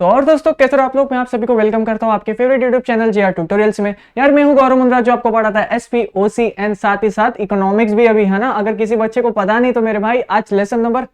तो और दोस्तों कैसे हो आप लोग। मैं आप सभी को वेलकम करता हूं आपके favourite YouTube channel JR tutorials में। यार मैं हूं गौरव मुंद्रा जो आपको पढ़ाता है एसपी ओसी एंड साथ ही साथ इकोनॉमिक्स भी अभी, है ना। अगर किसी बच्चे को पता नहीं तो मेरे भाई आज लेसन नंबर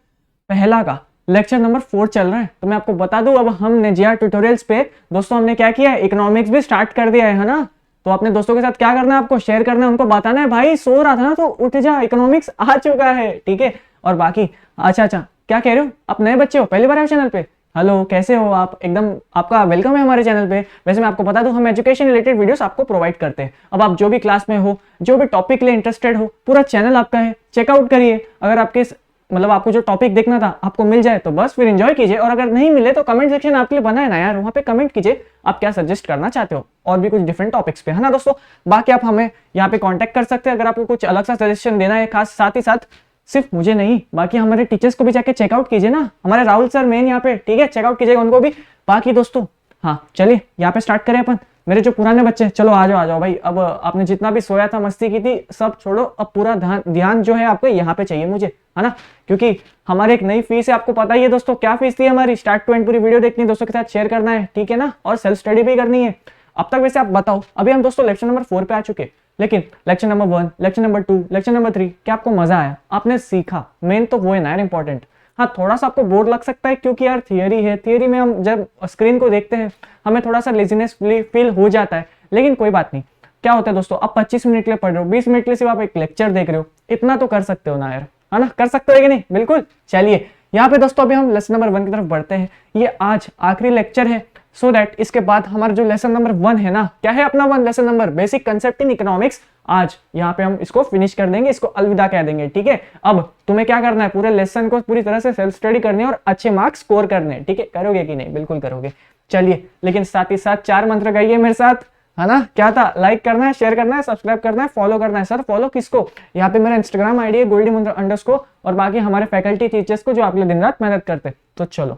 पहला का लेक्चर नंबर 4 चल रहा है। तो मैं आपको बता दूं अब हमने जेआर ट्यूटोरियल्स पे दोस्तों हमने क्या किया है, इकोनॉमिक्स भी स्टार्ट कर दिया है ना। तो अपने दोस्तों के साथ क्या करना है, आपको शेयर करना है, उनको बताना है भाई सो रहा था ना तो उठ जा, इकोनॉमिक्स आ चुका है, ठीक है। और बाकी अच्छा क्या कह रहे हो, आप नए बच्चे हो, पहली बार आए चैनल पे, हेलो कैसे हो आप, एकदम आपका वेलकम है हमारे चैनल पे। वैसे मैं आपको बता दूं हम एजुकेशन रिलेटेड वीडियोस आपको प्रोवाइड करते हैं। अब आप जो भी क्लास में हो, जो भी टॉपिक के लिए इंटरेस्टेड हो, पूरा चैनल आपका है, चेकआउट करिए। अगर आपके मतलब आपको जो टॉपिक देखना था आपको मिल जाए तो बस फिर एंजॉय कीजिए, और अगर नहीं मिले तो कमेंट सेक्शन आपके लिए बना है ना यार, वहाँ पे कमेंट कीजिए आप क्या सजेस्ट करना चाहते हो और भी कुछ डिफरेंट टॉपिक्स पे, है ना दोस्तों। बाकी आप हमें यहाँ पे कॉन्टैक्ट कर सकते हैं अगर आपको कुछ अलग सा सजेशन देना है खास। साथ ही साथ सिर्फ मुझे नहीं, बाकी हमारे टीचर्स को भी जाके चेकआउट कीजिए ना, हमारे राहुल सर मेन यहाँ पे, ठीक है, चेकआउट कीजिएगा उनको भी। बाकी दोस्तों हाँ चलिए यहाँ पे स्टार्ट करें अपन। मेरे जो पुराने बच्चे, चलो आ जाओ भाई। अब आपने जितना भी सोया था, मस्ती की थी, सब छोड़ो, अब पूरा ध्यान जो है आपको यहाँ पे चाहिए मुझे, है ना। क्योंकि हमारे एक नई फीस है, आपको पता ही है दोस्तों क्या फीस थी हमारी। स्टार्ट टू एंड पूरी वीडियो देखनी है, दोस्तों के साथ शेयर करना है, ठीक है ना, और सेल्फ स्टडी भी करनी है। अब तक वैसे आप बताओ, अभी हम दोस्तों लेक्चर नंबर 4 पे आ चुके, लेकिन lecture number 1, lecture number 2, lecture number 3 क्या आपको मजा आया, आपने सीखा, मेन तो वो है ना यार इंपॉर्टेंट। हाँ थोड़ा सा आपको बोर लग सकता है क्योंकि यार थियरी है, थियरी में हम जब स्क्रीन को देखते हैं हमें थोड़ा सा लेजीनेस फील हो जाता है, लेकिन कोई बात नहीं। क्या होता है दोस्तों, आप 25 मिनट के लिए पढ़ रहे हो, 20 मिनट के लिए सिर्फ आप एक लेक्चर देख रहे हो, इतना तो कर सकते हो ना यार, है ना, कर सकते हो कि नहीं, बिल्कुल। चलिए यहाँ पे दोस्तों अभी हम लेसन नंबर 1 की तरफ बढ़ते हैं। ये आज आखिरी लेक्चर है, सो दैट इसके बाद हमारा जो लेसन नंबर 1 है ना, क्या है अपना 1 lesson number basic concept in economics, आज यहाँ पे हम इसको फिनिश कर देंगे, इसको अलविदा कह देंगे, ठीक है। अब तुम्हें क्या करना है, पूरे लेसन को पूरी तरह से सेल्फ स्टडी करनी है और अच्छे मार्क्स स्कोर करने हैं, ठीक है। करोगे कि नहीं, बिल्कुल करोगे। चलिए लेकिन साथ ही साथ 4 मंत्र गाइए मेरे साथ, है ना। क्या था, लाइक करना है, शेयर करना है, सब्सक्राइब करना है, फॉलो करना है। सर फॉलो किसको, यहाँ पे मेरा इंस्टाग्राम आईडी है गोल्डी मंत्र अंडरस्कोर, और बाकी हमारे फैकल्टी टीचर्स को जो आप लोग दिन रात मेहनत करते। तो चलो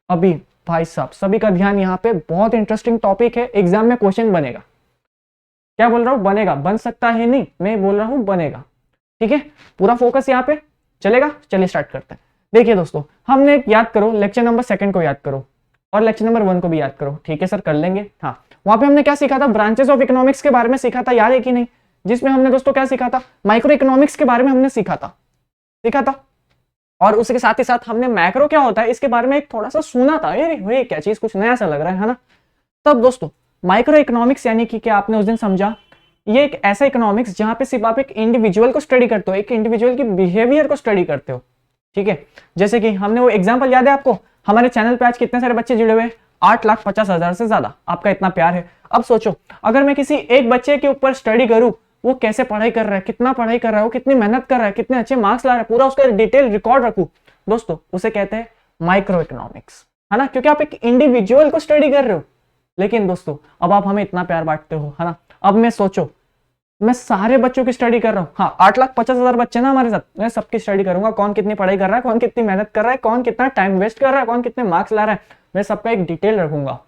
अभी भाई साहब सभी का ध्यान यहाँ पे, बहुत इंटरेस्टिंग टॉपिक है, एग्जाम में क्वेश्चन बनेगा। क्या बोल रहा हूँ, बनेगा, बन सकता है नहीं, मैं बोल रहा हूँ बनेगा, ठीक है। पूरा फोकस यहाँ पे चलेगा। चलिए स्टार्ट करते हैं। देखिए दोस्तों हमने याद करो लेक्चर नंबर 2 को याद करो और लेक्चर नंबर 1 को भी याद करो, ठीक है सर, कर लेंगे। हाँ वहां पे हमने क्या सीखा था, ब्रांचेस ऑफ इकोनॉमिक्स के बारे में सीखा था, याद है कि नहीं। जिसमें हमने दोस्तों क्या सीखा था, माइक्रो इकोनॉमिक्स के बारे में हमने सीखा था। और उसके साथ ही साथ हमने मैक्रो क्या होता है इसके बारे में एक थोड़ा सा सुना था, ये क्या चीज, कुछ नया सा लग रहा है ना। तब दोस्तों माइक्रो इकोनॉमिक्स यानी कि क्या आपने उस दिन समझा, ये एक ऐसा इकोनॉमिक्स जहां पे सिर्फ आप एक इंडिविजुअल को स्टडी करते हो, एक इंडिविजुअल की बिहेवियर को स्टडी करते हो, ठीक है। जैसे कि हमने वो एग्जांपल याद है आपको, हमारे चैनल पे आज कितने सारे बच्चे जुड़े हुए हैं, 8,50,000 से ज्यादा। आपका इतना प्यार है। अब सोचो अगर मैं किसी एक बच्चे के ऊपर स्टडी करूं, वो कैसे पढ़ाई कर रहा है, कितना पढ़ाई कर रहा है, वो कितनी मेहनत कर रहा है, कितने अच्छे मार्क्स ला रहा है, पूरा उसका डिटेल रिकॉर्ड रखूं, दोस्तों उसे कहते हैं माइक्रो इकोनॉमिक्स, है ना। क्योंकि आप एक इंडिविजुअल को स्टडी कर रहे हो। लेकिन दोस्तों अब आप हमें इतना प्यार बांटते हो, है ना। अब मैं सोचो मैं सारे बच्चों की स्टडी कर रहा हूँ, हाँ 8,50,000 बच्चे ना हमारे साथ, मैं सबकी स्टडी करूंगा, कौन कितनी पढ़ाई कर रहा है, कौन कितनी मेहनत कर रहा है, कौन कितना टाइम वेस्ट कर रहा है, कौन कितने मार्क्स ला रहा है, मैं सबका एक डिटेल रखूंगा।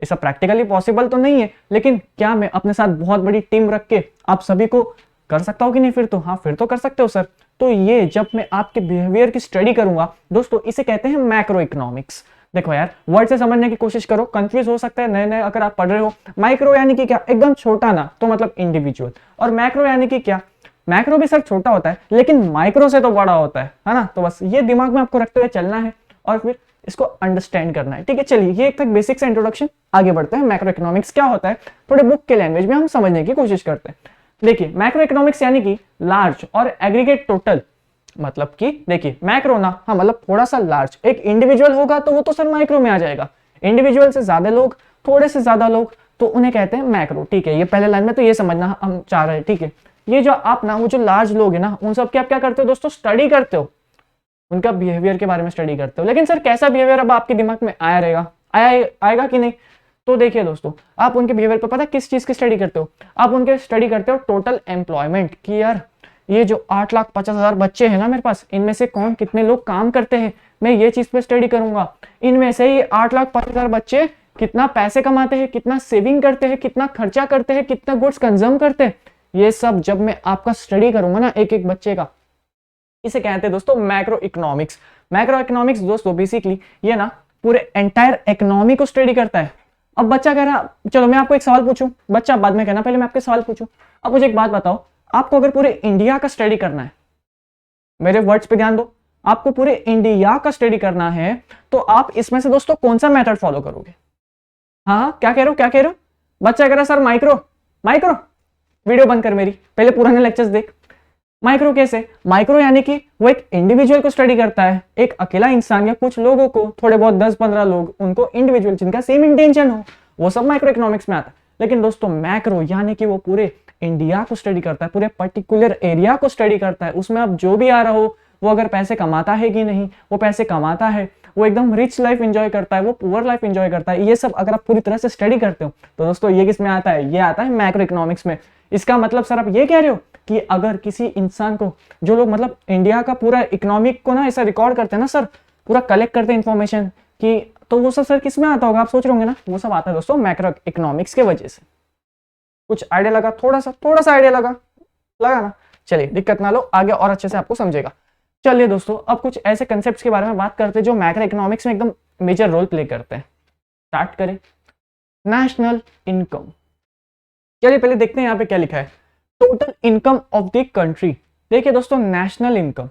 ये सब प्रैक्टिकली पॉसिबल तो नहीं है, लेकिन क्या मैं अपने साथ बहुत बड़ी टीम रख के आप सभी को कर सकता हूँ कि नहीं, फिर तो हाँ फिर तो कर सकते हो सर। तो ये जब मैं आपके बिहेवियर की स्टडी करूंगा दोस्तों, इसे कहते हैं मैक्रो इकोनॉमिक्स। देखो यार वर्ड से समझने की कोशिश करो, कंफ्यूज हो सकता है नए नए अगर आप पढ़ रहे हो। माइक्रो यानी कि क्या, एकदम छोटा ना, तो मतलब इंडिविजुअल। और मैक्रो यानी कि क्या, मैक्रो भी सर छोटा होता है लेकिन माइक्रो से तो बड़ा होता है ना। तो बस ये दिमाग में आपको रखते हुए चलना है और फिर इसको अंडरस्टैंड करना है, ठीक है। चलिए ये एक तक बेसिक से इंट्रोडक्शन, आगे बढ़ते हैं। मैक्रो इकोनॉमिक्स क्या होता है थोड़े बुक के लैंग्वेज में हम समझने की कोशिश करते हैं। देखिए मैक्रो इकोनॉमिक्स यानी कि लार्ज और एग्रीगेट टोटल, मतलब कि देखिए मैक्रो ना, हाँ मतलब थोड़ा सा लार्ज, एक इंडिविजुअल होगा तो वो तो सर माइक्रो में आ जाएगा। इंडिविजुअल से ज्यादा लोग, थोड़े से ज्यादा लोग, तो उन्हें कहते हैं मैक्रो, ठीक है। ये पहले लाइन में तो ये समझना हम चाह रहे हैं, ठीक है। ये जो आप ना, वो जो लार्ज लोग है ना, उन सब के आप क्या करते हो दोस्तों, स्टडी करते हो, उनका बिहेवियर के बारे में स्टडी करते हो। लेकिन सर कैसा बिहेवियर अब आपके दिमाग में आया रहेगा, आएगा कि नहीं। तो देखिए दोस्तों आप उनके बिहेवियर पर पता किस चीज की स्टडी करते हो, आप उनके स्टडी करते हो टोटल एम्प्लॉयमेंट की। यार ये जो 8,50,000 बच्चे हैं ना मेरे पास, इनमें से कौन कितने लोग काम करते हैं, मैं ये चीज पे स्टडी करूंगा। इनमें से ही 8,50,000 बच्चे कितना पैसे कमाते हैं, कितना सेविंग करते हैं, कितना खर्चा करते हैं, कितना गुड्स कंज्यूम करते हैं, ये सब जब मैं आपका स्टडी करूंगा ना एक एक बच्चे का, इसे कहते हैं दोस्तों मैक्रो इकोनॉमिक्स। मैक्रो इकोनॉमिक्स दोस्तों बेसिकली ये ना पूरे एंटायर इकोनॉमी को स्टडी करता है। अब बच्चा कह रहा, चलो मैं आपको एक सवाल पूछूं, बच्चा बाद में कहना, पहले मैं आपके सवाल पूछूं। अब मुझे एक बात बताओ, आपको अगर पूरे इंडिया का स्टडी करना है, मेरे वर्ड्स पे ध्यान दो, आपको पूरे इंडिया का स्टडी करना है, तो आप इसमें से दोस्तों कौन सा मेथड फॉलो करोगे? हाँ, क्या कह रहे हो, क्या कह रहे हो? बच्चा कह रहा सर माइक्रो। माइक्रो, वीडियो बंद कर मेरी, पहले पुराने लेक्चर्स देख। माइक्रो कैसे? माइक्रो यानी कि वो एक इंडिविजुअल को स्टडी करता है, एक अकेला इंसान या कुछ लोगों को, थोड़े बहुत 10-15 लोग, उनको इंडिविजुअल जिनका सेम इंटेंशन हो, वो सब माइक्रो इकोनॉमिक्स में आता है। लेकिन दोस्तों मैक्रो यानी कि वो पूरे इंडिया को स्टडी करता है, पूरे पर्टिकुलर एरिया को स्टडी करता है। उसमें अब जो भी आ रहा हो, वो अगर पैसे कमाता है कि नहीं, वो पैसे कमाता है, वो एकदम रिच लाइफ एंजॉय करता है, वो पुअर लाइफ एंजॉय करता है, ये सब अगर आप पूरी तरह से स्टडी करते हो तो दोस्तों ये किस में आता है? ये आता है मैक्रो इकोनॉमिक्स में। इसका मतलब सर आप ये कह रहे हो कि अगर किसी इंसान को, जो लोग मतलब इंडिया का पूरा इकोनॉमिक को ना ऐसा रिकॉर्ड करते हैं ना सर, पूरा कलेक्ट करते हैं इन्फॉर्मेशन की, तो वो सब सर किस में आता होगा? आप सोच रहे होंगे ना, वो सब आता है दोस्तों मैक्रो इकोनॉमिक्स के वजह से। कुछ आइडिया लगा? थोड़ा सा आइडिया लगा ना? चलिए दिक्कत ना लो, आगे और अच्छे से आपको समझेगा। चलिए दोस्तों, अब कुछ ऐसे कंसेप्ट्स के बारे में बात करते हैं जो मैक्रो इकोनॉमिक्स में एकदम मेजर रोल प्ले करते हैं। स्टार्ट करें। National income. चलिए पहले देखते हैं यहाँ पे क्या लिखा है, total income of the country. देखिए दोस्तों, नेशनल इनकम,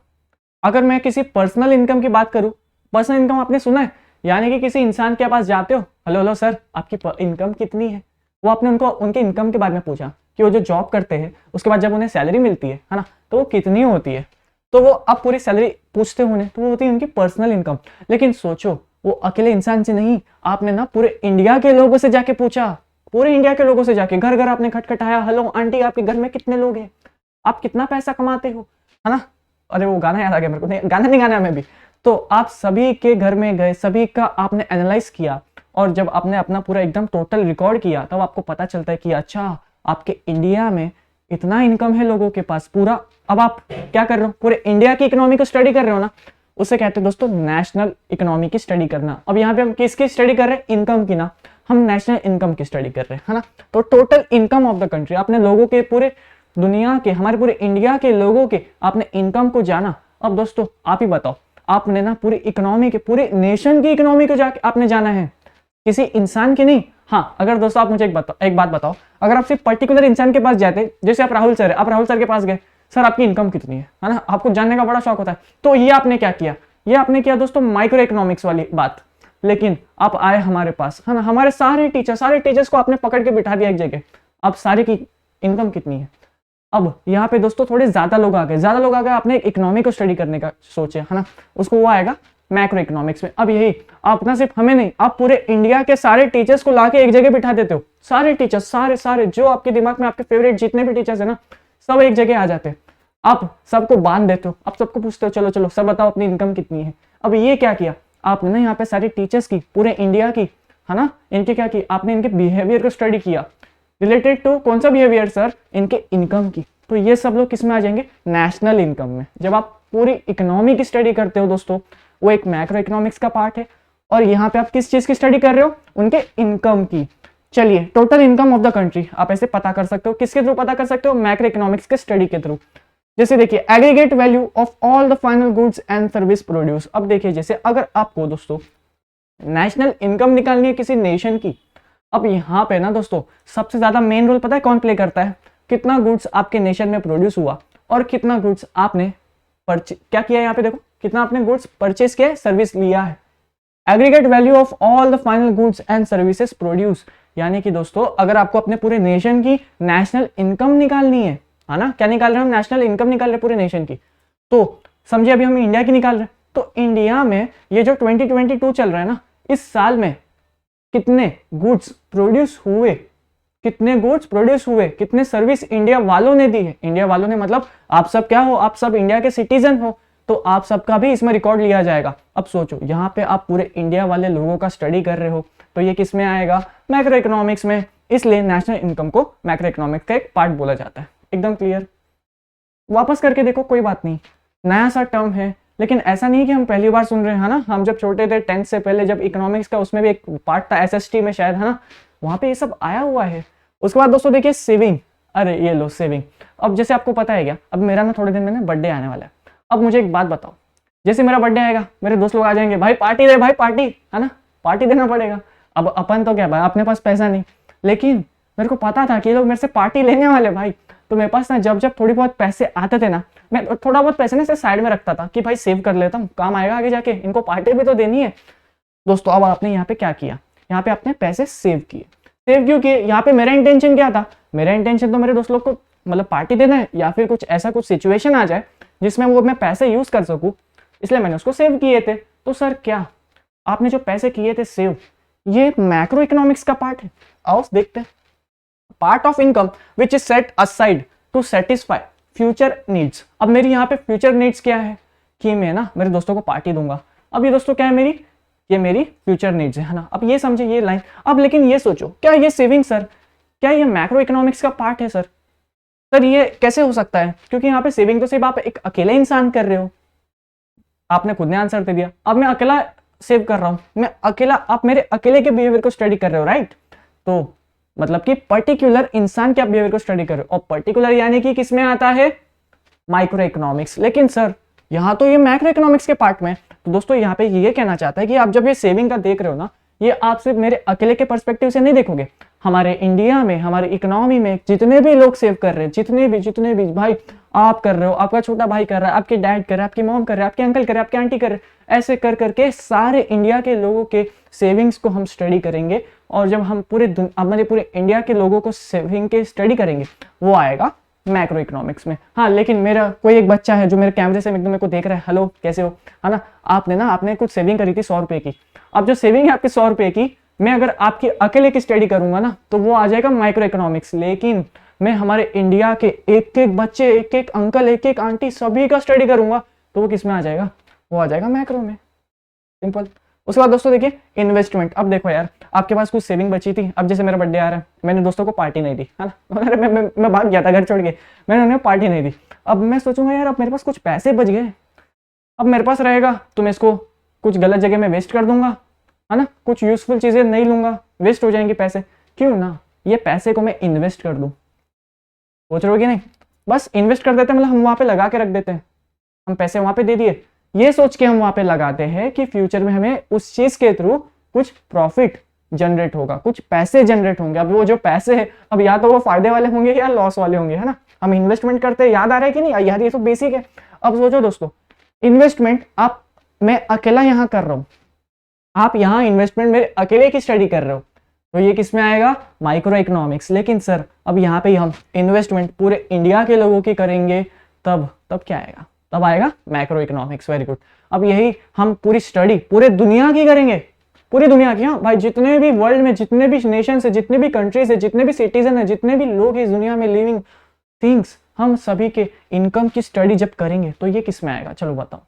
अगर मैं किसी पर्सनल इनकम की बात करूं, पर्सनल इनकम आपने सुना है, यानी कि किसी इंसान के पास जाते हो, हेलो सर आपकी इनकम कितनी है, वो आपने उनको उनके इनकम के बारे में पूछा कि वो जो जॉब करते हैं उसके बाद जब उन्हें सैलरी मिलती है ना, तो वो कितनी होती है, तो वो अब पूरी सैलरी पूछते होने, तो वो होती है उनकी पर्सनल इनकम। लेकिन सोचो, वो अकेले इंसान से नहीं, आपने ना पूरे इंडिया के लोगों से जाके पूछा, पूरे इंडिया के लोगों से जाके घर घर आपने खटखटाया, हेलो आंटी आपके घर में कितने लोग हैं, आप कितना पैसा कमाते हो, है ना? अरे वो गाना याद आ गया मेरे को, नहीं गाना नहीं गाना हमें भी। तो आप सभी के घर में गए, सभी का आपने एनालाइज किया, और जब आपने अपना पूरा एकदम टोटल रिकॉर्ड किया, तब आपको पता चलता है कि अच्छा आपके इंडिया में इतना इनकम है लोगों के पास पूरा। अब आप क्या कर रहे हो? पूरे इंडिया की इकोनॉमी को स्टडी कर रहे हो ना, उसे कहते हैं दोस्तों नेशनल इकोनॉमी की स्टडी करना। अब यहाँ पे हम किसकी स्टडी कर रहे हैं? इनकम की ना, हम नेशनल इनकम की स्टडी कर रहे हैं, है ना? तो total income of the country, आपने लोगों के, पूरे दुनिया के, हमारे पूरे इंडिया के लोगों के आपने इनकम को जाना। अब दोस्तों आप ही बताओ, आपने ना पूरी इकोनॉमी के, पूरे नेशन की इकोनॉमी को जाके आपने जाना है, किसी इंसान की नहीं। हाँ, अगर दोस्तों आप मुझे एक बात बताओ, अगर आप सिर्फ पर्टिकुलर इंसान के पास जाते, जैसे आप राहुल सर है, आप राहुल सर के पास गए, सर आपकी इनकम कितनी है ना, आपको जानने का बड़ा शौक होता है, तो ये आपने क्या किया? ये आपने किया दोस्तों माइक्रो इकोनॉमिक्स वाली बात। लेकिन आप आए हमारे पास, है ना, हमारे सारे टीचर्स को आपने पकड़ के बिठा दिया एक जगह, अब सारे की इनकम कितनी है? अब यहाँ पे दोस्तों थोड़े ज्यादा लोग आ गए, आपने इकोनॉमी को स्टडी करने का सोचे, है ना, उसको वो आएगा मैक्रो इकोनॉमिक्स में। अब यही आप ना सिर्फ हमें नहीं, आप पूरे इंडिया के सारे टीचर्स को लाके एक जगह बिठा देते हो, सारे टीचर्स, सारे जो आपके दिमाग में आपके फेवरेट जितने भी टीचर्स है ना, सब एक जगह आ जाते हैं, आप सबको बांध देते हो, आप सबको पूछते हो चलो सब बताओ अपनी इनकम कितनी है। अब ये क्या किया आपने ना, यहाँ पे सारे टीचर्स की, पूरे इंडिया की, है ना, इनके क्या की, आपने इनके बिहेवियर को स्टडी किया, रिलेटेड टू कौन सा बिहेवियर सर? इनके इनकम की। तो ये सब लोग किस में आ जाएंगे? नेशनल इनकम में। जब आप पूरी इकोनॉमी की स्टडी करते हो दोस्तों, वो एक मैक्रो इकोनॉमिक्स का पार्ट है, और यहाँ पे आप किस चीज की स्टडी कर रहे हो? उनके इनकम की। चलिए, total income of the country आप ऐसे पता कर सकते हो, किसके थ्रू पता कर सकते हो? मैक्रो इकोनॉमिक्स के स्टडी के थ्रू। जैसे देखिए, aggregate value of all the final goods and service produce. अब देखिए, जैसे अगर आपको दोस्तों नेशनल इनकम निकालनी है किसी नेशन की, अब यहाँ पे ना दोस्तों सबसे ज्यादा मेन रोल पता है कौन प्ले करता है? कितना गुड्स आपके नेशन में प्रोड्यूस हुआ, और कितना गुड्स आपने क्या किया, यहाँ पे देखो कितना आपने गुड्स परचेस किया है, सर्विस लिया है। Aggregate value of all the final goods and services produce, यानी कि दोस्तों अगर आपको अपने पूरे नेशन की नेशनल इनकम निकालनी है ना, क्या निकाल रहे हैं हम? नेशनल इनकम निकाल रहे हैं पूरे नेशन की। तो समझिए अभी हम इंडिया की निकाल रहे हैं, तो इंडिया में ये जो 2022 चल रहा है ना, इस साल में कितने गुड्स प्रोड्यूस हुए, कितने सर्विस इंडिया वालों ने दी है। इंडिया वालों ने मतलब आप सब क्या हो? आप सब इंडिया के सिटीजन हो, तो आप सबका भी इसमें रिकॉर्ड लिया जाएगा। अब सोचो, यहाँ पे आप पूरे इंडिया वाले लोगों का स्टडी कर रहे हो, तो ये किस में आएगा? मैक्रो इकोनॉमिक्स में। इसलिए नेशनल इनकम को मैक्रो इकोनॉमिक्स का एक पार्ट बोला जाता है। एकदम क्लियर? वापस करके देखो, कोई बात नहीं, नया सा टर्म है, लेकिन ऐसा नहीं कि हम पहली बार सुन रहे हैं, है ना। हम जब छोटे थे 10th से पहले, जब इकोनॉमिक्स का उसमें भी एक पार्ट था SST में शायद, है ना, वहां पे ये सब आया हुआ है। उसके बाद दोस्तों देखिए सेविंग, अरे ये लो सेविंग। अब जैसे आपको पता है क्या, अब मेरा ना थोड़े दिन में ना बर्थडे आने वाला है। अब मुझे एक बात बताओ, जैसे मेरा बर्थडे आएगा, मेरे दोस्त लोग आ जाएंगे, भाई पार्टी दे, भाई पार्टी, है ना, पार्टी देना पड़ेगा। अब अपन तो क्या भाई, अपने पास पैसा नहीं, लेकिन मेरे को पता था कि ये लोग मेरे से पार्टी लेने वाले भाई। तो मेरे पास ना जब जब थोड़ी बहुत पैसे आते थे ना, मैं थोड़ा बहुत पैसे ना साइड में रखता था कि भाई सेव कर लेता हूँ, काम आएगा आगे जाके, इनको पार्टी भी तो देनी है दोस्तों। अब आपने यहाँ पे क्या किया, यहाँ पे आपने पैसे सेव किए। सेव क्यों किए? यहाँ पे मेरा इंटेंशन क्या था? मेरा इंटेंशन तो मेरे दोस्त लोग को मतलब पार्टी देना है, या फिर कुछ ऐसा कुछ सिचुएशन आ जाए जिसमें वो मैं पैसे यूज कर सकूं, इसलिए मैंने उसको सेव किए थे। तो सर क्या आपने जो पैसे किए थे सेव, ये मैक्रो इकोनॉमिक्स का पार्ट है? आओ देखते हैं। Part of income which is set aside to satisfy future needs. अब मेरी यहाँ पे फ्यूचर नीड्स क्या है कि मैं ना मेरे दोस्तों को पार्टी दूंगा। अब ये दोस्तों क्या है मेरी, ये मेरी फ्यूचर नीड्स है ना। अब ये समझे ये लाइन। अब लेकिन ये सोचो, क्या ये सेविंग सर, क्या ये मैक्रो इकोनॉमिक्स का पार्ट है? सर ये कैसे हो सकता है? क्योंकि यहाँ पे सेविंग तो सिर्फ आप एक अकेले इंसान कर रहे हो। आपने खुद ने आंसर दे दिया। अब मैं अकेला सेव कर रहा हूं, मैं अकेला, आप मेरे अकेले के बिहेवियर को स्टडी कर रहे हो, राइट? तो मतलब कि पर्टिकुलर इंसान के आप बिहेवियर को स्टडी कर रहे हो, और पर्टिकुलर यानी कि किसमें आता है? Micro economics. लेकिन सर यहाँ तो ये मैक्रो इकोनॉमिक्स के पार्ट में। तो दोस्तों यहाँ पे ये कहना चाहता है कि आप जब ये सेविंग का देख रहे हो ना, ये आप सिर्फ मेरे अकेले के पर्सपेक्टिव से नहीं देखोगे। हमारे इंडिया में, हमारी इकोनॉमी में जितने भी लोग सेव कर रहे हैं, जितने भी भाई, आप कर रहे हो, आपका छोटा भाई कर रहा है, आपके डैड कर रहे हैं, आपकी मॉम कर रहे हैं, आपके अंकल कर रहे हैं, आपके आंटी कर रहे हैं, ऐसे कर करके सारे इंडिया के लोगों के सेविंग्स को हम स्टडी करेंगे। और जब हम हमारे पूरे इंडिया के लोगों को सेविंग के स्टडी करेंगे, वो आएगा मैक्रो इकोनॉमिक्स में। हाँ, लेकिन मेरा कोई एक बच्चा है जो मेरे कैमरे से एकदम मेरे को देख रहा है, हेलो कैसे हो, है ना, आपने कुछ सेविंग करी थी 100 रुपए की। अब जो सेविंग है आपकी 100 रुपए की, मैं अगर आपकी अकेले की स्टडी करूंगा ना, तो वो आ जाएगा माइक्रो इकोनॉमिक्स। लेकिन मैं हमारे इंडिया के एक एक बच्चे, एक एक अंकल, एक एक आंटी, सभी का स्टडी करूंगा, तो वो किस में आ जाएगा? वो आ जाएगा मैक्रो में। सिंपल। उसके बाद दोस्तों देखिए इन्वेस्टमेंट। अब देखो यार, आपके पास कुछ सेविंग बची थी। अब जैसे मेरा बर्थडे आ रहा है, मैंने दोस्तों को पार्टी नहीं दी, है ना, अरे मैं भाग गया था घर छोड़ के, मैंने उन्हें पार्टी नहीं दी। अब मैं सोचूंगा यार, अब मेरे पास कुछ पैसे बच गए, अब मेरे पास रहेगा तो मैं इसको कुछ गलत जगह में वेस्ट कर दूंगा, है ना, कुछ यूजफुल चीजें नहीं लूंगा, वेस्ट हो जाएंगे पैसे। क्यों ना ये पैसे को मैं इन्वेस्ट कर दूं? सोच रहे हो कि नहीं? बस इन्वेस्ट कर देते हैं, मतलब हम वहां पे लगा के रख देते हैं, हम पैसे वहां पे दे दिए, ये सोच के हम वहां पे लगाते हैं कि फ्यूचर में हमें उस चीज के थ्रू कुछ प्रॉफिट जनरेट होगा, कुछ पैसे जनरेट होंगे। अब वो जो पैसे है, अब या तो वो फायदे वाले होंगे या लॉस वाले होंगे, है ना। हम इन्वेस्टमेंट करते हैं, याद आ रहा है कि नहीं यार, ये तो बेसिक है। अब सोचो दोस्तों, इन्वेस्टमेंट मैं अकेला यहाँ कर रहा हूँ, आप यहाँ इन्वेस्टमेंट मेरे अकेले की स्टडी कर रहे हो, तो ये किस में आएगा? Micro economics. लेकिन सर अब यहाँ पे हम इन्वेस्टमेंट पूरे इंडिया के लोगों की करेंगे, तब क्या आएगा? तब आएगा मैक्रो इकोनॉमिक्स। Very good. अब यही हम पूरी स्टडी पूरे दुनिया की करेंगे, पूरी दुनिया की। हाँ भाई, जितने भी वर्ल्ड में जितने भी नेशन है, जितने भी कंट्रीज है, जितने भी सिटीजन है, जितने भी लोग हैं इस दुनिया में लिविंग थिंग्स, हम सभी के इनकम की स्टडी जब करेंगे तो ये किस में आएगा? चलो बताओ।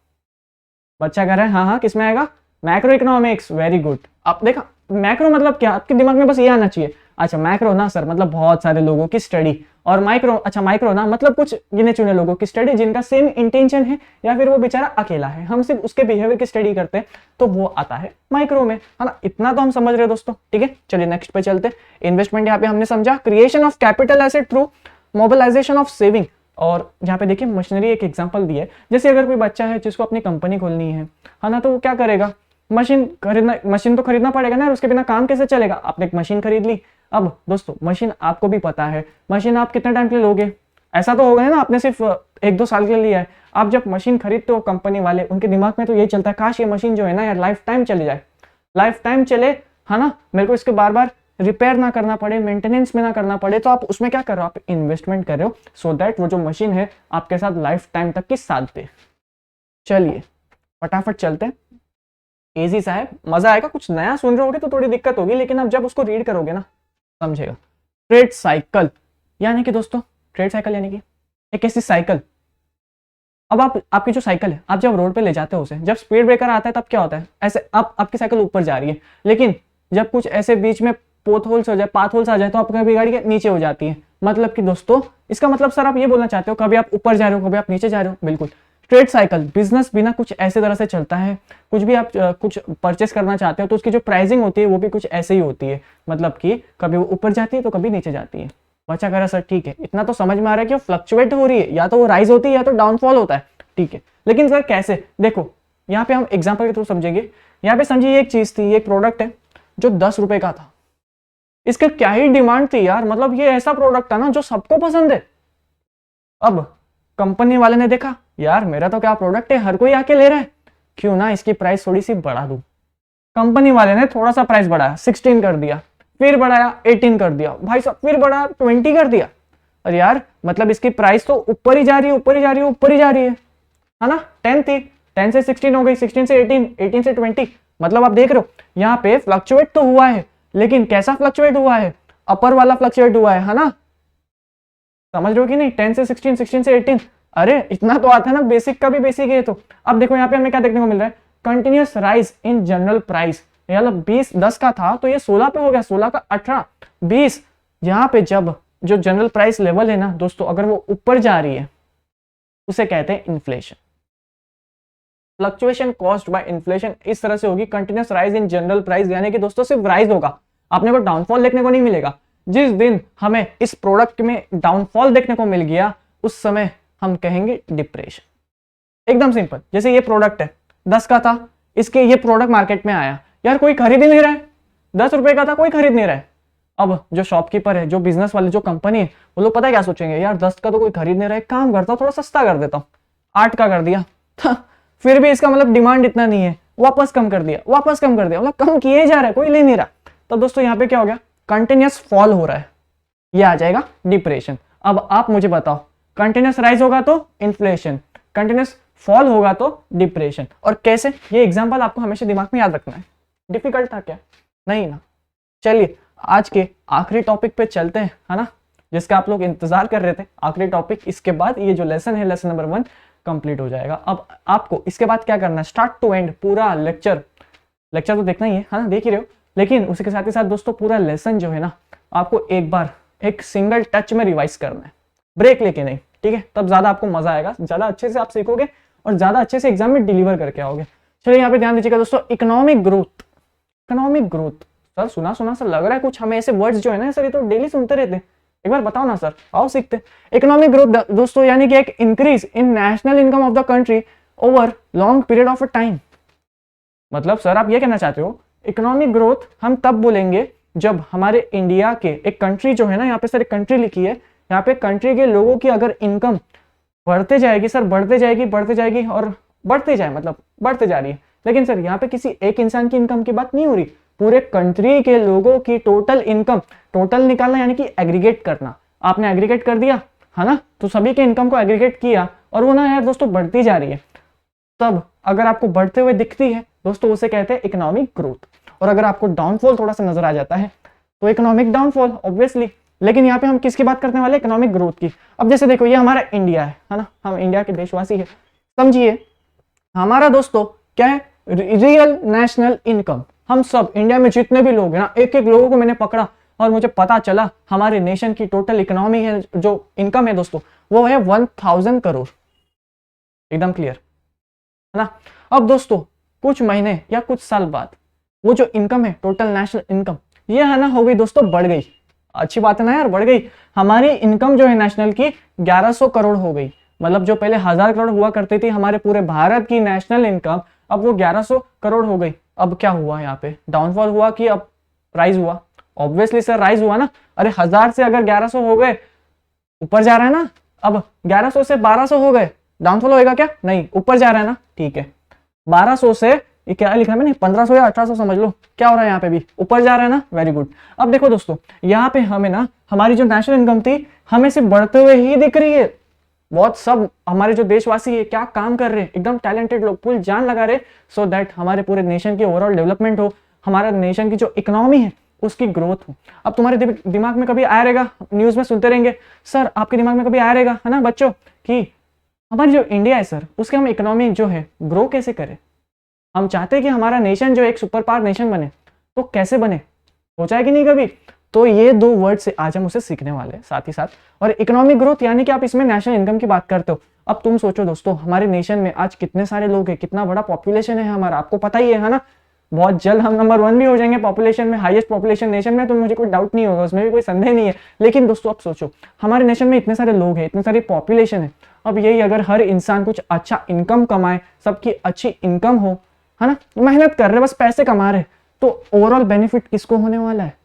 बच्चा कह रहा है हाँ किस में आएगा? Macro economics. Very good. अब देखा मैक्रो मतलब क्या, आपके दिमाग में बस ये आना चाहिए, अच्छा मैक्रो ना सर मतलब बहुत सारे लोगों की स्टडी, और माइक्रो, अच्छा माइक्रो ना मतलब कुछ गिने चुने लोगों की स्टडी जिनका सेम इंटेंशन है, या फिर वो बेचारा अकेला है, हम सिर्फ उसके बिहेवियर की स्टडी करते हैं, तो वो आता है माइक्रो में, है ना। इतना तो हम समझ रहे हैं दोस्तों, ठीक है। चलिए नेक्स्ट पे चलते हैं। इन्वेस्टमेंट यहाँ पे हमने समझा, creation of capital asset through mobilisation of saving. और यहाँ पे देखिए मशीनरी एक एग्जांपल दी है, जैसे अगर कोई बच्चा है जिसको अपनी कंपनी खोलनी है ना, तो वो क्या करेगा? मशीन तो खरीदना पड़ेगा ना, उसके बिना काम कैसे चलेगा? आपने एक मशीन खरीद ली। अब दोस्तों मशीन आपको भी पता है, मशीन आप कितने टाइम के लिए लोगे? ऐसा तो होगा ना आपने सिर्फ 1-2 साल के लिए लिया है। आप जब मशीन खरीदते हो कंपनी वाले, उनके दिमाग में तो यही चलता है, काश ये मशीन जो है ना यार लाइफ टाइम चले जाए, लाइफ टाइम चले, है ना, मेरे को इसके बार बार रिपेयर ना करना पड़े, मेंटेनेंस में ना करना पड़े। तो आप उसमें क्या कर रहे हो? आप इन्वेस्टमेंट कर रहे हो, सो दैट वो जो मशीन है आपके साथ लाइफ टाइम तक की साथ दे। चलिए फटाफट चलते हैं, इजी सा है, मजा आएगा। कुछ नया सुन रहे होगे तो थोड़ी दिक्कत होगी, लेकिन आप जब उसको रीड करोगे ना समझेगा। ट्रेड साइकिल यानी कि दोस्तों, ट्रेड साइकिल यानी कि एक ऐसी साइकिल, अब आपकी जो साइकिल है, आप जब रोड पे ले जाते हो उसे, जब स्पीड ब्रेकर आता है तब क्या होता है? ऐसे आपकी साइकिल ऊपर जा रही है, लेकिन जब कुछ ऐसे बीच में पोथ होल्स हो जाए, पाथ होल्स आ जाए, तो आपकी गाड़ी के नीचे हो जाती है। मतलब कि दोस्तों इसका मतलब सर आप ये बोलना चाहते हो कभी आप ऊपर जा रहे हो, कभी आप नीचे जा रहे हो? बिल्कुल। ट्रेड साइकिल, बिजनेस बिना कुछ ऐसे तरह से चलता है। कुछ भी आप कुछ परचेस करना चाहते हो तो उसकी जो प्राइसिंग होती है वो भी कुछ ऐसे ही होती है, मतलब कि कभी वो ऊपर जाती है तो कभी नीचे जाती है। बच्चा कह रहा सर ठीक है, इतना तो समझ में आ रहा है कि वो फ्लक्चुएट हो रही है, या तो वो राइज होती है या तो डाउनफॉल होता है, ठीक है। लेकिन सर कैसे? देखो यहाँ पे हम एग्जाम्पल के थ्रू समझेंगे। यहाँ पे समझिए एक चीज थी, एक प्रोडक्ट है जो 10 रुपए का था, इसका क्या ही डिमांड थी यार, मतलब ये ऐसा प्रोडक्ट था ना जो सबको पसंद है। अब कंपनी वाले ने देखा यार मेरा तो क्या प्रोडक्ट है, हर कोई आके ले रहा है, क्यों ना इसकी प्राइस थोड़ी सी बढ़ा दूं। कंपनी वाले ने थोड़ा सा प्राइस बढ़ाया, 16 कर दिया, फिर बढ़ाया 18 कर दिया, भाई साहब फिर बढ़ाया 20 कर दिया। अरे यार मतलब इसकी प्राइस तो ऊपर ही जा रही है, ऊपर ही जा रही है, ऊपर ही जा रही है ना। 10 थी, 10 से 16 हो गई, 16 से 18, 18 से 20, मतलब आप देख रहे हो यहाँ पे फ्लक्चुएट तो हुआ है, लेकिन कैसा फ्लक्चुएट हुआ है, अपर वाला फ्लक्चुएट हुआ है ना, समझ रहे हो कि नहीं। 10 से 16, 16 से 18, अरे इतना तो आता है ना, बेसिक का भी बेसिक है। तो अब देखो यहाँ पे हमें क्या देखने को मिल रहा है, continuous rise in general price, मतलब 20 10 का था तो ये 16 पे हो गया, 16 का 18, 20। यहाँ पे जब जो जनरल प्राइस लेवल है ना दोस्तों, अगर वो ऊपर जा रही है उसे कहते हैं inflation. Fluctuation caused by inflation इस तरह से होगी, continuous rise in general price, यानी कि दोस्तों सिर्फ राइज होगा, आपने को डाउनफॉल देखने को नहीं मिलेगा। जिस दिन हमें इस प्रोडक्ट में डाउनफॉल देखने को मिल गया उस समय हम कहेंगे डिप्रेशन। एकदम सिंपल, जैसे ये प्रोडक्ट है 10 का था, इसके ये प्रोडक्ट मार्केट में आया, यार कोई खरीद ही नहीं रहा है, 10 रुपए का था कोई खरीद नहीं रहा है। अब जो शॉपकीपर है, जो बिजनेस वाले, जो कंपनी है, वो लोग पता है क्या सोचेंगे, यार 10 का तो कोई खरीद नहीं रहा है, काम करता हूं थोड़ा सस्ता कर देता हूँ, 8 का कर दिया फिर भी इसका मतलब डिमांड इतना नहीं है, वापस कम कर दिया, वापस कम कर दिया, मतलब कम किए जा रहा है, कोई ले नहीं रहा। तो दोस्तों यहाँ पे क्या हो गया, कंटिन्यूअस फॉल हो रहा है, ये आ जाएगा डिप्रेशन। अब आप मुझे बताओ, कंटिन्यूअस राइज होगा तो इन्फ्लेशन, कंटिन्यूअस फॉल होगा तो डिप्रेशन। और कैसे, ये एग्जांपल आपको हमेशा दिमाग में याद रखना है। डिफिकल्ट था क्या? नहीं ना। चलिए आज के आखिरी टॉपिक पे चलते हैं, है ना, जिसका आप लोग इंतजार कर रहे थे। आखिरी टॉपिक, इसके बाद ये जो लेसन है, लेसन नंबर 1 कंप्लीट हो जाएगा। अब आपको इसके बाद क्या करना है, स्टार्ट टू एंड पूरा लेक्चर तो देखना ही है ना, देख ही रहे हो, लेकिन उसके साथ ही साथ दोस्तों पूरा लेसन जो है ना आपको एक बार एक सिंगल टच में रिवाइज करना है, ब्रेक लेके नहीं, ठीक है, तब ज्यादा आपको मजा आएगा, ज्यादा अच्छे से आप सीखोगे और ज्यादा अच्छे से एग्जाम में डिलीवर करके आओगे। चलिए यहाँ पे ध्यान दीजिएगा दोस्तों, economic growth. Economic growth sir सुना सुना सा लग रहा है कुछ, हमें ऐसे वर्ड्स जो है ना सर ये तो डेली सुनते रहते हैं, एक बार बताओ ना सर, आओ सीखते। इकोनॉमिक ग्रोथ दोस्तों यानी कि एक increase in national income of the country over long period of a time. मतलब सर आप ये कहना चाहते हो इकोनॉमिक ग्रोथ हम तब बोलेंगे जब हमारे इंडिया के एक कंट्री जो है ना, यहाँ पे सर एक कंट्री लिखी है, यहाँ पे कंट्री के लोगों की अगर इनकम बढ़ते जाएगी सर, बढ़ते जाएगी और बढ़ते जाए, मतलब बढ़ते जा रही है। लेकिन सर यहाँ पे किसी एक इंसान की इनकम की बात नहीं हो रही, पूरे कंट्री के लोगों की टोटल इनकम, टोटल निकालना यानी कि एग्रीगेट करना। आपने एग्रीगेट कर दिया है ना, तो सभी के इनकम को एग्रीगेट किया और वो ना यार दोस्तों बढ़ती जा रही है, तब अगर आपको बढ़ते हुए दिखती है दोस्तों उसे कहते हैं इकोनॉमिक ग्रोथ। और अगर आपको डाउनफॉल थोड़ा सा नजर आ जाता है तो इकोनॉमिक डाउनफॉल ऑब्वियसली। लेकिन यहाँ पे हम किसकी बात करने वाले, इकोनॉमिक ग्रोथ की। अब जैसे देखो ये हमारा इंडिया है ना, हम इंडिया के देशवासी है, समझिए हमारा दोस्तों क्या है, रियल नेशनल इनकम। हम सब इंडिया में जितने भी लोग हैं ना, एक एक लोगों को मैंने पकड़ा और मुझे पता चला हमारे नेशन की टोटल इकोनॉमी है, जो इनकम है दोस्तों वो है 1000 करोड़। एकदम क्लियर है ना। अब दोस्तों कुछ महीने या कुछ साल बाद वो जो इनकम है, टोटल नेशनल इनकम, ये है ना हो गई दोस्तों, बढ़ गई। अच्छी बात है ना यार, बढ़ गई। हमारी इनकम जो है नेशनल की 1100 करोड़ हो गई। मतलब जो पहले 1000 करोड़ हुआ करती थी हमारे पूरे भारत की नेशनल इनकम, अब वो 1100 करोड़ हो गई। अब क्या हुआ यहाँ पे, डाउनफॉल हुआ कि अब राइज हुआ? ऑब्वियसली सर राइज हुआ ना। अरे 1000 से अगर 1100 हो गए, ऊपर जा रहा है ना। अब 1100 से 1200 हो गए, डाउनफॉल होएगा क्या? नहीं, ऊपर जा रहा है ना, ठीक है। 1200 से ये क्या लिखा है मैंने, 1500 या 1800 समझ लो, क्या हो रहा है यहाँ पे भी, ऊपर जा रहा है ना, वेरी गुड। अब देखो दोस्तों यहाँ पे हमें ना हमारी जो नेशनल इनकम थी हमें सिर्फ बढ़ते हुए ही दिख रही है। बहुत सब हमारे जो देशवासी है क्या काम कर रहे हैं, एकदम टैलेंटेड लोग फुल जान लगा रहे, सो दैट हमारे पूरे नेशन की ओवरऑल डेवलपमेंट हो, हमारा नेशन की जो इकोनॉमी है उसकी ग्रोथ हो। अब तुम्हारे दिमाग में कभी आया रहेगा, न्यूज में सुनते रहेंगे सर, आपके दिमाग में कभी आया रहेगा है ना बच्चों, कि हमारी जो इंडिया है सर उसके हम इकोनॉमी जो है ग्रो कैसे करें। हम चाहते हैं कि हमारा नेशन जो एक सुपर पावर नेशन बने, तो कैसे बने, सोचा है कि नहीं कभी? तो ये 2 वर्ड से आज हम उसे सीखने वाले हैं साथ ही साथ। और इकोनॉमिक ग्रोथ यानी कि आप इसमें नेशनल इनकम की बात करते हो। अब तुम सोचो दोस्तों हमारे नेशन में आज कितने सारे लोग हैं, कितना बड़ा पॉपुलेशन है हमारा, आपको पता ही है ना। बहुत जल्द हम नंबर 1 भी हो जाएंगे पॉपुलेशन में, हाईएस्ट पॉपुलेशन नेशन में, तो मुझे कोई डाउट नहीं होगा, उसमें भी कोई संदेह नहीं है। लेकिन दोस्तों आप सोचो हमारे नेशन में इतने सारे लोग हैं, इतनी सारी पॉपुलेशन है, अब यही अगर हर इंसान कुछ अच्छा इनकम कमाए, सबकी अच्छी इनकम हो, है ना, मेहनत कर रहे, बस पैसे कमा रहे, तो ओवरऑल बेनिफिट किसको होने वाला है?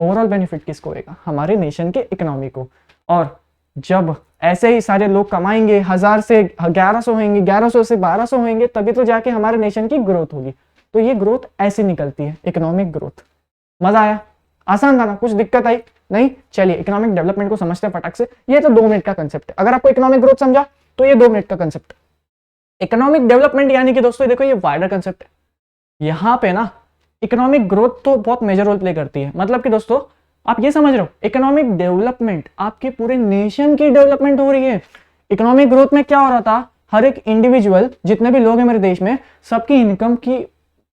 ओवरऑल बेनिफिट किसको होगा? हमारे नेशन के इकोनॉमी को। और जब ऐसे ही सारे लोग कमाएंगे, 1000 से 1100 होंगे, 1100 से 1200 होंगे, तभी तो जाके हमारे नेशन की ग्रोथ होगी। तो ये ग्रोथ ऐसी निकलती है, इकोनॉमिक ग्रोथ। मजा आया? आसान था ना? कुछ दिक्कत आई? नहीं? चलिए इकोनॉमिक डेवलपमेंट को समझते हैं फटाक से। ये तो 2 मिनट का कंसेप्ट है। अगर आपको इकोनॉमिक ग्रोथ समझा तो ये 2 मिनट का कंसेप्ट है। इकोनॉमिक डेवलपमेंट यानी कि दोस्तों देखो ये वाइडर कंसेप्ट है। यहाँ पे ना इकोनॉमिक ग्रोथ तो बहुत मेजर रोल प्ले करती है। मतलब कि दोस्तों आप ये समझ रहे हो, इकोनॉमिक डेवलपमेंट आपके पूरे नेशन की डेवलपमेंट हो रही है। इकोनॉमिक ग्रोथ में क्या हो रहा था? हर एक इंडिविजुअल, जितने भी लोग हैं मेरे देश में, सबकी इनकम की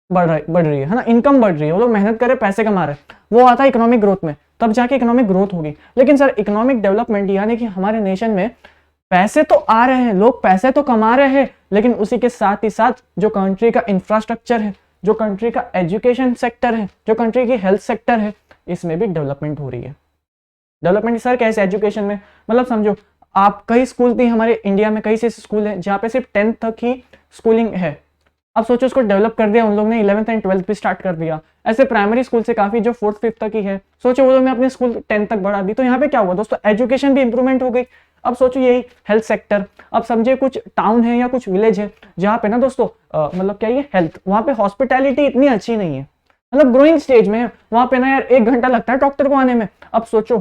बढ़ रही है ना, इनकम बढ़ रही है, वो लोग मेहनत कर रहे, पैसे कमा रहे, वो आता है इकोनॉमिक ग्रोथ में, तब जाके इकोनॉमिक ग्रोथ होगी। लेकिन सर इकोनॉमिक डेवलपमेंट यानी कि हमारे नेशन में पैसे तो आ रहे हैं, लोग पैसे तो कमा रहे हैं, लेकिन उसी के साथ ही साथ जो कंट्री का इंफ्रास्ट्रक्चर है, जो कंट्री का एजुकेशन सेक्टर है, जो कंट्री की हेल्थ सेक्टर है, इसमें भी डेवलपमेंट हो रही है। डेवलपमेंट सर कैसे? एजुकेशन में मतलब समझो आप, कई स्कूल थी हमारे इंडिया में, कई से स्कूल हैं जहाँ पे सिर्फ 10th तक ही स्कूलिंग है। अब सोचो उसको डेवलप कर दिया उन लोग ने, 11th एंड 12th भी स्टार्ट कर दिया। ऐसे प्राइमरी स्कूल से काफी जो 4th 5th तक ही है, सोचो वो लोग ने अपने स्कूल 10th तक बढ़ा दी। तो यहाँ पे क्या हुआ दोस्तों? एजुकेशन भी इंप्रूवमेंट हो गई। अब सोचो यही हेल्थ सेक्टर, अब समझे कुछ टाउन है या कुछ विलेज है जहाँ पे ना दोस्तों मतलब क्या ये हेल्थ, वहाँ पे हॉस्पिटैलिटी इतनी अच्छी नहीं है, मतलब ग्रोइंग स्टेज में है, वहाँ पे ना यार 1 घंटा लगता है डॉक्टर को आने में। अब सोचो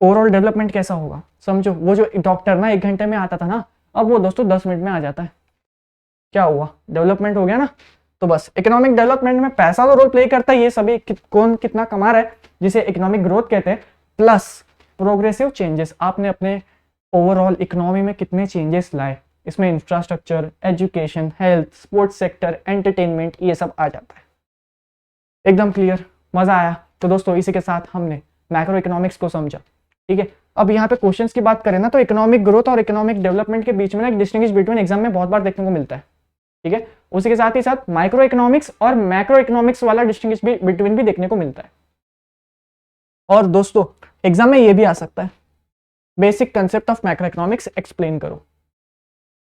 ओवरऑल डेवलपमेंट कैसा होगा? समझो वो जो डॉक्टर ना 1 घंटे में आता था ना, अब वो दोस्तों 10 मिनट में आ जाता है। क्या हुआ? डेवलपमेंट हो गया ना। तो बस इकोनॉमिक डेवलपमेंट में पैसा तो रोल प्ले करता है, ये सभी कौन कितना कमा रहा है, जिसे इकोनॉमिक ग्रोथ कहते हैं, प्लस प्रोग्रेसिव चेंजेस, आपने अपने ओवरऑल इकोनॉमी में कितने चेंजेस लाए, इसमें infrastructure, education, health, sports sector, entertainment, ये सब आ जाता है। एकदम क्लियर? मजा आया? तो दोस्तों इसी के साथ हमने मैक्रो इकोनॉमिक्स को समझा। ठीक है, अब यहाँ पे क्वेश्चंस की बात करें ना, तो इकोनॉमिक ग्रोथ और इकोनॉमिक डेवलपमेंट के बीच में ना एक डिस्टिंग्विश बिटवीन एग्जाम में बहुत बार देखने को मिलता है। ठीक है, उसी के साथ ही साथ माइक्रो इकोनॉमिक्स और मैक्रो इकोनॉमिक्स वाला डिस्टिंग्विश बिटवीन भी देखने को मिलता है। और दोस्तों एग्जाम में ये भी आ सकता है, basic concept of macro economics explain करो।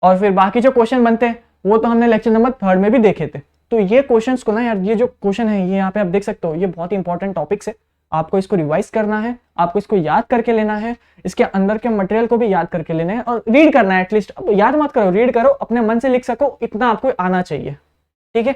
और फिर बाकी जो क्वेश्चन बनते हैं वो तो हमने लेक्चर नंबर 3 में भी देखे थे। तो ये क्वेश्चंस को ना यार, ये जो क्वेश्चन है ये यहाँ पे आप देख सकते हो, ये बहुत इंपॉर्टेंट टॉपिक्स है। आपको इसको रिवाइज करना है, आपको इसको याद करके लेना है, इसके अंदर के मटेरियल को भी याद करके लेना है और रीड करना है एटलीस्ट। अब याद मत करो, रीड करो, अपने मन से लिख सको, इतना आपको आना चाहिए। ठीक है,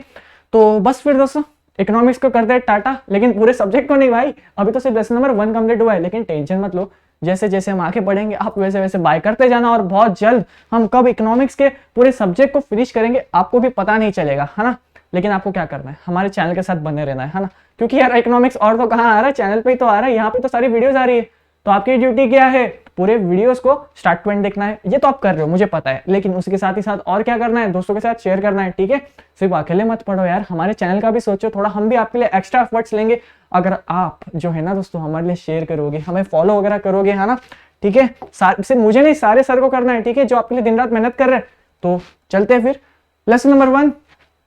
तो बस फिर दोस्तों इकोनॉमिक्स को करते हैं टाटा, लेकिन पूरे सब्जेक्ट को नहीं भाई, अभी तो सिर्फ लेसन नंबर 1 कंप्लीट हुआ है। लेकिन टेंशन मत लो, जैसे जैसे हम आगे बढ़ेंगे आप वैसे वैसे बाय करते जाना, और बहुत जल्द हम कब इकोनॉमिक्स के पूरे सब्जेक्ट को फिनिश करेंगे आपको भी पता नहीं चलेगा, है ना। लेकिन आपको क्या करना है, हमारे चैनल के साथ बने रहना है ना, क्योंकि यार इकोनॉमिक्स और तो कहाँ आ रहा है, चैनल पे ही तो आ रहा है, यहाँ पे तो सारी वीडियोस आ रही है। तो आपकी ड्यूटी क्या है, पूरे वीडियोस को स्टार्ट टू एंड देखना है। ये तो आप कर रहे हो मुझे पता है, लेकिन उसके साथ ही साथ और क्या करना है, दोस्तों के साथ शेयर करना है। ठीक है, सिर्फ अकेले मत पढ़ो यार, हमारे चैनल का भी सोचो थोड़ा, हम भी आपके लिए एक्स्ट्रा एफर्ट्स लेंगे अगर आप जो है ना दोस्तों हमारे लिए शेयर करोगे, हमें फॉलो वगैरह करोगे, है ना। ठीक है, सिर्फ मुझे नहीं, सारे सर को करना है। ठीक है, जो आपके लिए दिन रात मेहनत कर रहे हैं। तो चलते हैं फिर लेसन नंबर 1।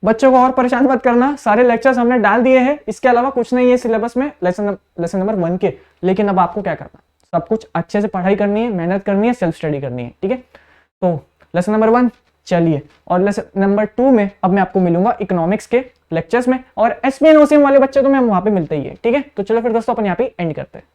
बच्चों को और परेशान मत करना, सारे लेक्चर्स हमने डाल दिए हैं, इसके अलावा कुछ नहीं है सिलेबस में लेसन नंबर 1 के। लेकिन अब आपको क्या करना, सब कुछ अच्छे से पढ़ाई करनी है, मेहनत करनी है, सेल्फ स्टडी करनी है। ठीक है, तो लेसन नंबर 1 चलिए, और लेसन नंबर 2 में अब मैं आपको मिलूंगा इकोनॉमिक्स के लेक्चर्स में, और एसपीएन ओसीएम वाले बच्चे तो मैं वहां पे मिलते ही है। ठीक है, तो चलो फिर दोस्तों अपन यहाँ पे एंड करते हैं।